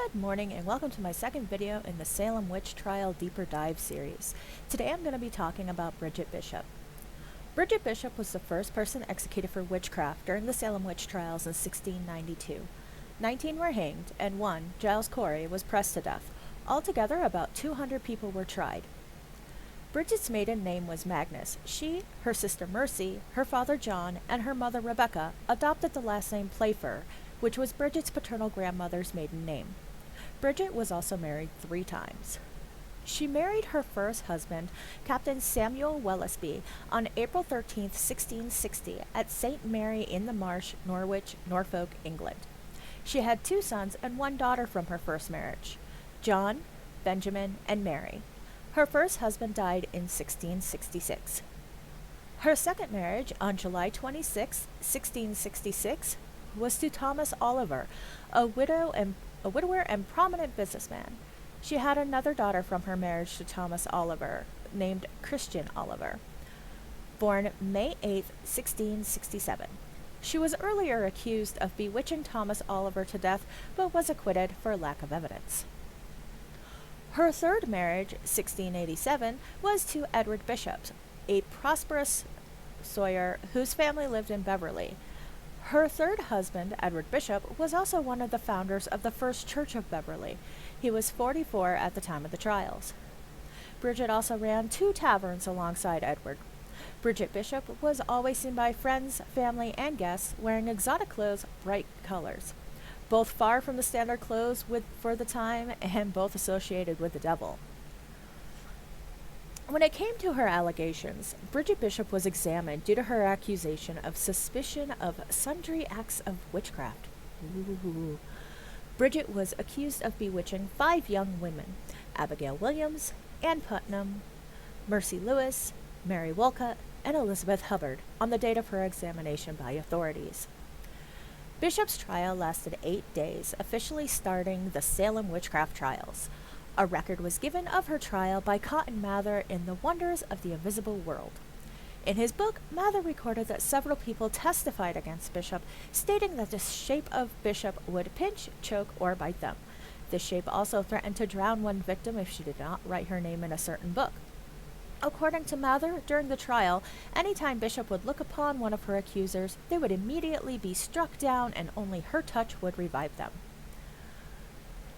Good morning and welcome to my second video in the Salem Witch Trial Deeper Dive series. Today I'm going to be talking about Bridget Bishop. Bridget Bishop was the first person executed for witchcraft during the Salem witch trials in 1692. 19 were hanged and one, Giles Corey, was pressed to death. Altogether, about 200 people were tried. Bridget's maiden name was Magnus. She, her sister Mercy, her father John, and her mother Rebecca adopted the last name Playfair, which was Bridget's paternal grandmother's maiden name. Bridget was also married 3 times. She married her first husband, Captain Samuel Wellesby, on April 13, 1660, at St. Mary in the Marsh, Norwich, Norfolk, England. She had 2 sons and 1 daughter from her first marriage, John, Benjamin, and Mary. Her first husband died in 1666. Her second marriage, on July 26, 1666, was to Thomas Oliver, a widower and prominent businessman. She had another daughter from her marriage to Thomas Oliver, named Christian Oliver, born May 8, 1667. She was earlier accused of bewitching Thomas Oliver to death, but was acquitted for lack of evidence. Her third marriage, 1687, was to Edward Bishop, a prosperous sawyer whose family lived in Beverly. Her third husband, Edward Bishop, was also one of the founders of the First Church of Beverly. He was 44 at the time of the trials. Bridget also ran 2 taverns alongside Edward. Bridget Bishop was always seen by friends, family, and guests wearing exotic clothes, bright colors, both far from the standard clothes for the time and both associated with the devil. When it came to her allegations, Bridget Bishop was examined due to her accusation of suspicion of sundry acts of witchcraft. Ooh. Bridget was accused of bewitching 5 young women: Abigail Williams, Ann Putnam, Mercy Lewis, Mary Wolcott, and Elizabeth Hubbard on the date of her examination by authorities. Bishop's trial lasted 8 days, officially starting the Salem witchcraft trials. A record was given of her trial by Cotton Mather in The Wonders of the Invisible World. In his book, Mather recorded that several people testified against Bishop, stating that the shape of Bishop would pinch, choke, or bite them. This shape also threatened to drown one victim if she did not write her name in a certain book. According to Mather, during the trial, anytime Bishop would look upon one of her accusers, they would immediately be struck down and only her touch would revive them.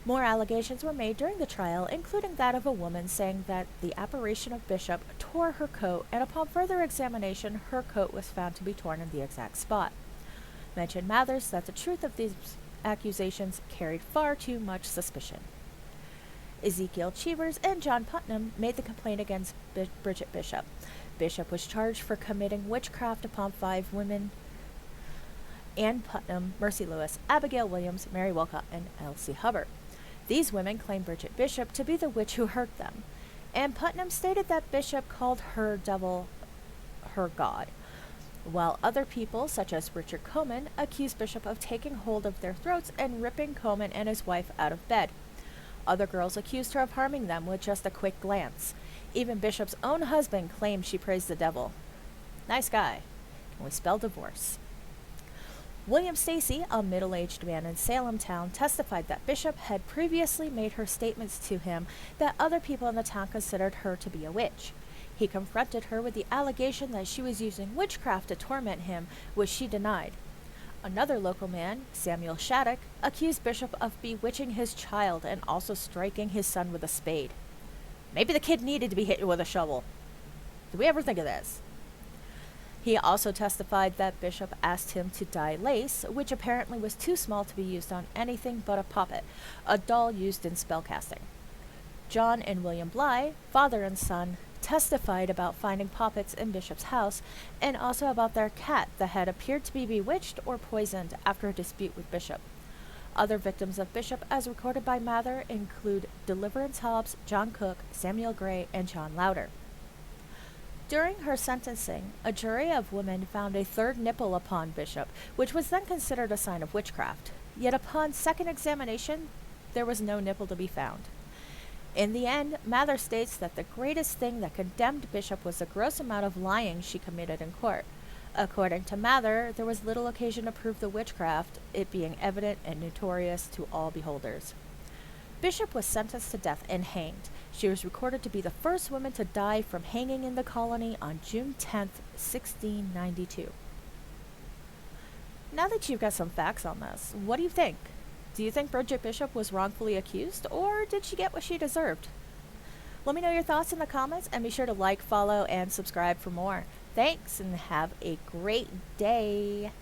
More allegations were made during the trial, including that of a woman saying that the apparition of Bishop tore her coat, and upon further examination, her coat was found to be torn in the exact spot. Mentioned Mathers that the truth of these accusations carried far too much suspicion. Ezekiel Cheevers and John Putnam made the complaint against Bridget Bishop. Bishop was charged for committing witchcraft upon 5 women: Ann Putnam, Mercy Lewis, Abigail Williams, Mary Wolcott, and Elsie Hubbard. These women claimed Bridget Bishop to be the witch who hurt them. Ann Putnam stated that Bishop called her devil her god, while other people, such as Richard Coman, accused Bishop of taking hold of their throats and ripping Coman and his wife out of bed. Other girls accused her of harming them with just a quick glance. Even Bishop's own husband claimed she praised the devil. Nice guy. Can we spell divorce? William Stacy, a middle-aged man in Salem town, testified that Bishop had previously made her statements to him that other people in the town considered her to be a witch. He confronted her with the allegation that she was using witchcraft to torment him, which she denied. Another local man, Samuel Shattuck, accused Bishop of bewitching his child and also striking his son with a spade. Maybe the kid needed to be hit with a shovel. Did we ever think of this? He also testified that Bishop asked him to dye lace, which apparently was too small to be used on anything but a puppet, a doll used in spellcasting. John and William Bly, father and son, testified about finding puppets in Bishop's house, and also about their cat that had appeared to be bewitched or poisoned after a dispute with Bishop. Other victims of Bishop, as recorded by Mather, include Deliverance Hobbs, John Cook, Samuel Gray, and John Louder. During her sentencing, a jury of women found a 3rd nipple upon Bishop, which was then considered a sign of witchcraft. Yet upon second examination, there was no nipple to be found. In the end, Mather states that the greatest thing that condemned Bishop was the gross amount of lying she committed in court. According to Mather, there was little occasion to prove the witchcraft, it being evident and notorious to all beholders. Bishop was sentenced to death and hanged. She was recorded to be the first woman to die from hanging in the colony on June 10th, 1692. Now that you've got some facts on this, what do you think? Do you think Bridget Bishop was wrongfully accused, or did she get what she deserved? Let me know your thoughts in the comments, and be sure to like, follow, and subscribe for more. Thanks, and have a great day.